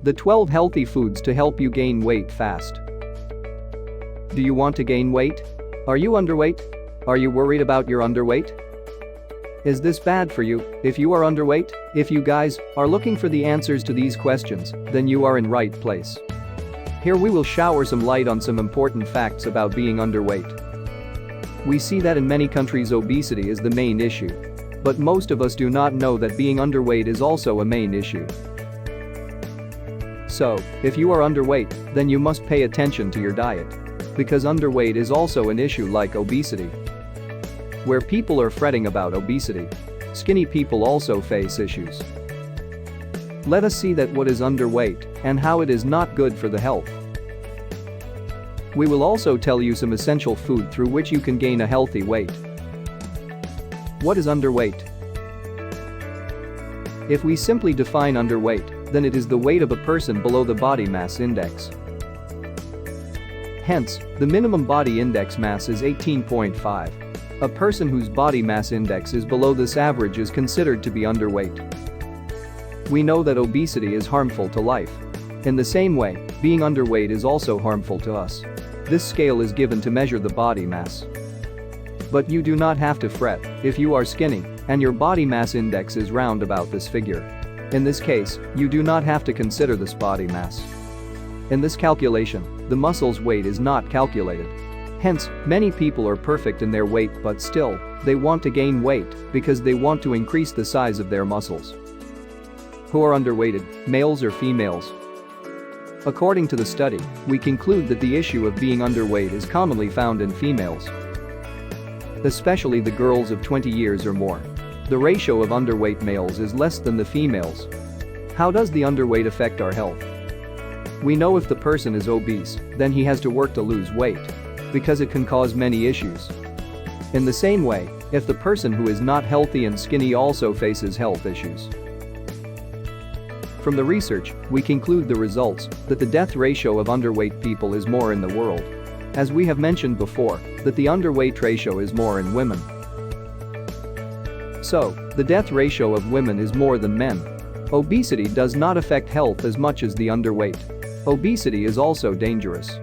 The 12 healthy foods to help you gain weight fast. Do you want to gain weight? Are you underweight? Are you worried about your underweight? Is this bad for you if you are underweight? If you guys are looking for the answers to these questions, then you are in right place. Here we will shower some light on some important facts about being underweight. We see that in many countries obesity is the main issue. But most of us do not know that being underweight is also a main issue. So, if you are underweight, then you must pay attention to your diet. Because underweight is also an issue like obesity. Where people are fretting about obesity, skinny people also face issues. Let us see that what is underweight and how it is not good for the health. We will also tell you some essential food through which you can gain a healthy weight. What is underweight? If we simply define underweight, then it is the weight of a person below the body mass index. Hence, the minimum body index mass is 18.5. A person whose body mass index is below this average is considered to be underweight. We know that obesity is harmful to life. In the same way, being underweight is also harmful to us. This scale is given to measure the body mass. But you do not have to fret if you are skinny and your body mass index is round about this figure. In this case, you do not have to consider this body mass. In this calculation, the muscle's weight is not calculated. Hence, many people are perfect in their weight but still, they want to gain weight because they want to increase the size of their muscles. Who are underweighted, males or females? According to the study, we conclude that the issue of being underweight is commonly found in females. Especially the girls of 20 years or more. The ratio of underweight males is less than the females. How does the underweight affect our health? We know if the person is obese, then he has to work to lose weight. Because it can cause many issues. In the same way, if the person who is not healthy and skinny also faces health issues. From the research, we conclude the results that the death ratio of underweight people is more in the world. As we have mentioned before, that the underweight ratio is more in women. So, the death ratio of women is more than men. Obesity does not affect health as much as the underweight. Obesity is also dangerous.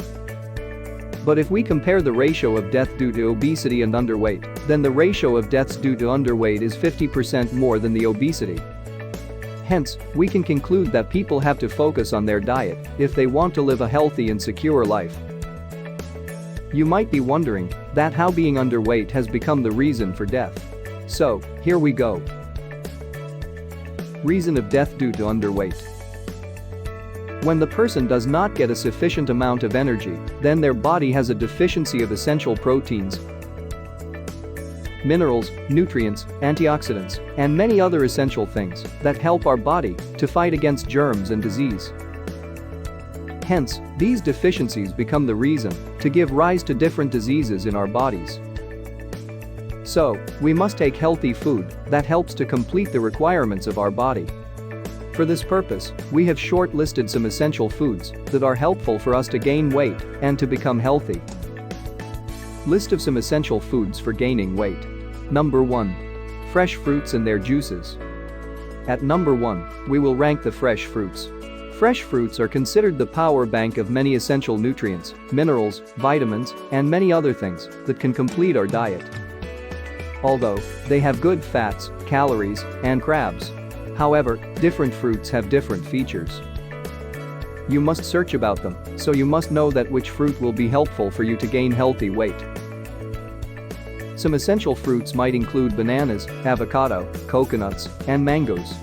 But if we compare the ratio of death due to obesity and underweight, then the ratio of deaths due to underweight is 50% more than the obesity. Hence, we can conclude that people have to focus on their diet if they want to live a healthy and secure life. You might be wondering that how being underweight has become the reason for death. So, here we go. Reason of death due to underweight. When the person does not get a sufficient amount of energy, then their body has a deficiency of essential proteins, minerals, nutrients, antioxidants, and many other essential things that help our body to fight against germs and disease. Hence, these deficiencies become the reason to give rise to different diseases in our bodies. So, we must take healthy food that helps to complete the requirements of our body. For this purpose, we have short-listed some essential foods that are helpful for us to gain weight and to become healthy. List of some essential foods for gaining weight. Number 1. Fresh fruits and their juices. At number 1, we will rank the fresh fruits. Fresh fruits are considered the power bank of many essential nutrients, minerals, vitamins, and many other things that can complete our diet. Although they have good fats, calories, and carbs. However, different fruits have different features. You must search about them, so you must know that which fruit will be helpful for you to gain healthy weight. Some essential fruits might include bananas, avocado, coconuts, and mangoes.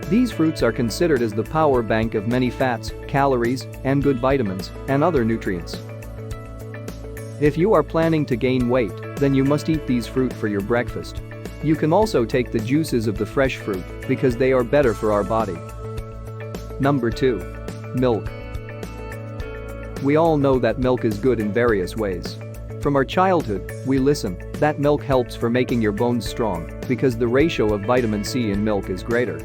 These fruits are considered as the power bank of many fats, calories, and good vitamins, and other nutrients. If you are planning to gain weight, then you must eat these fruit for your breakfast. You can also take the juices of the fresh fruit because they are better for our body. Number 2. Milk. We all know that milk is good in various ways. From our childhood, we listen that milk helps for making your bones strong because the ratio of vitamin C in milk is greater.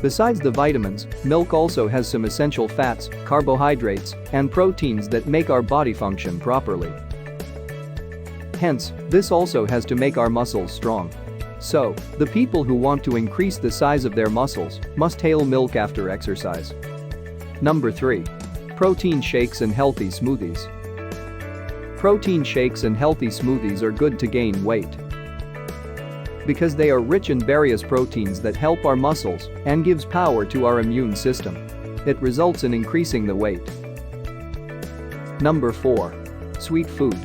Besides the vitamins, milk also has some essential fats, carbohydrates, and proteins that make our body function properly. Hence, this also has to make our muscles strong. So, the people who want to increase the size of their muscles must take milk after exercise. Number 3. Protein shakes and healthy smoothies. Protein shakes and healthy smoothies are good to gain weight because they are rich in various proteins that help our muscles and gives power to our immune system. It results in increasing the weight. Number 4. Sweet food.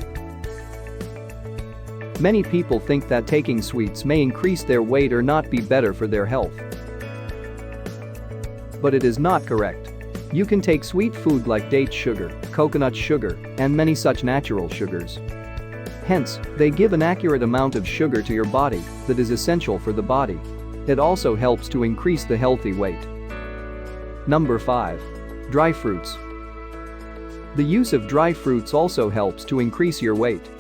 Many people think that taking sweets may increase their weight or not be better for their health. But it is not correct. You can take sweet food like date sugar, coconut sugar, and many such natural sugars. Hence, they give an accurate amount of sugar to your body that is essential for the body. It also helps to increase the healthy weight. Number 5. Dry fruits. The use of dry fruits also helps to increase your weight.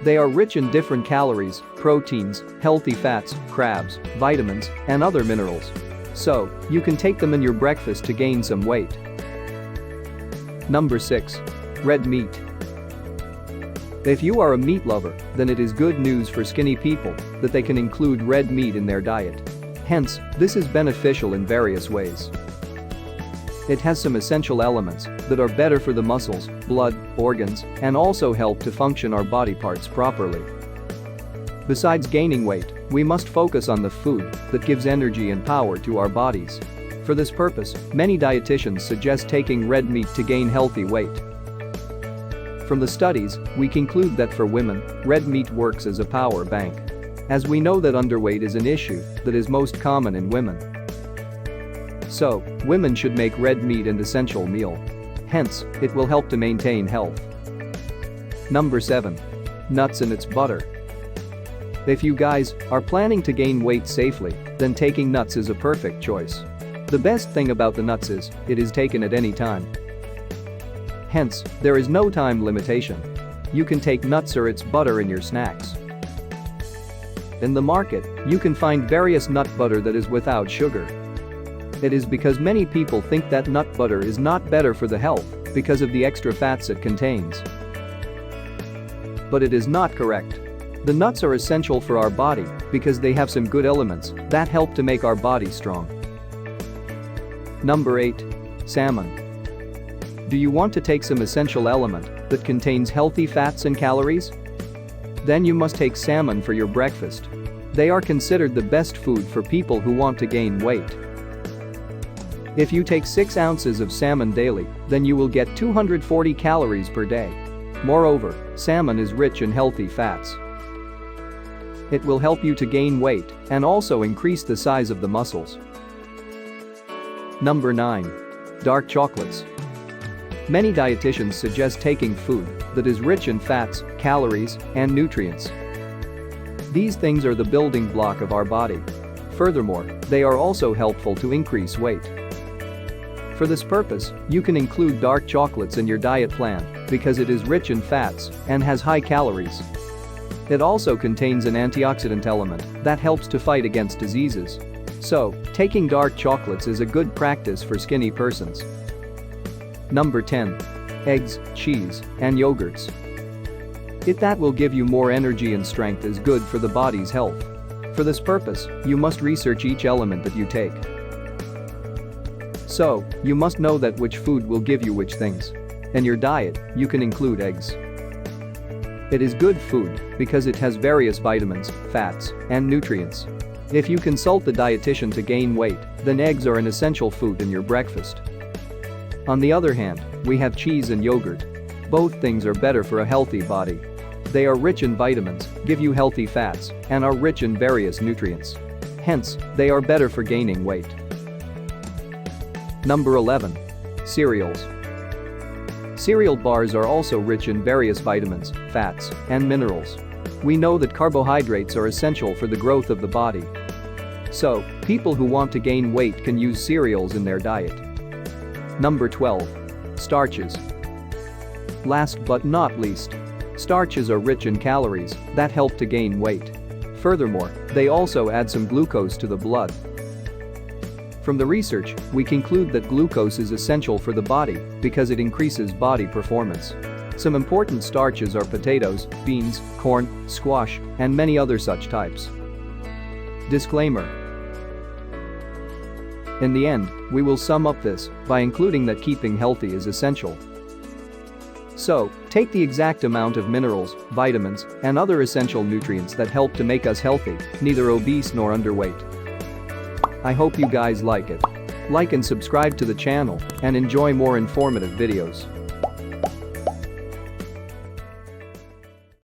They are rich in different calories, proteins, healthy fats, carbs, vitamins, and other minerals. So, you can take them in your breakfast to gain some weight. Number 6. Red meat. If you are a meat lover, then it is good news for skinny people that they can include red meat in their diet. Hence, this is beneficial in various ways. It has some essential elements that are better for the muscles, blood, organs, and also help to function our body parts properly. Besides gaining weight, we must focus on the food that gives energy and power to our bodies. For this purpose, many dietitians suggest taking red meat to gain healthy weight. From the studies, we conclude that for women, red meat works as a power bank, as we know that underweight is an issue that is most common in women. So, women should make red meat an essential meal. Hence, it will help to maintain health. Number 7. Nuts and its butter. If you guys are planning to gain weight safely, then taking nuts is a perfect choice. The best thing about the nuts is, it is taken at any time. Hence, there is no time limitation. You can take nuts or its butter in your snacks. In the market, you can find various nut butter that is without sugar. It is because many people think that nut butter is not better for the health because of the extra fats it contains. But it is not correct. The nuts are essential for our body because they have some good elements that help to make our body strong. Number 8. Salmon. Do you want to take some essential element that contains healthy fats and calories? Then you must take salmon for your breakfast. They are considered the best food for people who want to gain weight. If you take 6 ounces of salmon daily, then you will get 240 calories per day. Moreover, salmon is rich in healthy fats. It will help you to gain weight and also increase the size of the muscles. Number 9. Dark chocolates. Many dietitians suggest taking food that is rich in fats, calories, and nutrients. These things are the building block of our body. Furthermore, they are also helpful to increase weight. For this purpose, you can include dark chocolates in your diet plan because it is rich in fats and has high calories. It also contains an antioxidant element that helps to fight against diseases. So, taking dark chocolates is a good practice for skinny persons. Number 10. Eggs, cheese, and yogurts. That will give you more energy and strength is good for the body's health. For this purpose, you must research each element that you take. So, you must know that which food will give you which things. In your diet, you can include eggs. It is good food because it has various vitamins, fats, and nutrients. If you consult the dietitian to gain weight, then eggs are an essential food in your breakfast. On the other hand, we have cheese and yogurt. Both things are better for a healthy body. They are rich in vitamins, give you healthy fats, and are rich in various nutrients. Hence, they are better for gaining weight. Number 11. Cereals. Cereal bars are also rich in various vitamins, fats, and minerals. We know that carbohydrates are essential for the growth of the body. So, people who want to gain weight can use cereals in their diet. Number 12. Starches. Last but not least, starches are rich in calories that help to gain weight. Furthermore, they also add some glucose to the blood. From the research, we conclude that glucose is essential for the body because it increases body performance. Some important starches are potatoes, beans, corn, squash, and many other such types. Disclaimer. In the end, we will sum up this by including that keeping healthy is essential. So, take the exact amount of minerals, vitamins, and other essential nutrients that help to make us healthy, neither obese nor underweight. I hope you guys like it. Like and subscribe to the channel and enjoy more informative videos.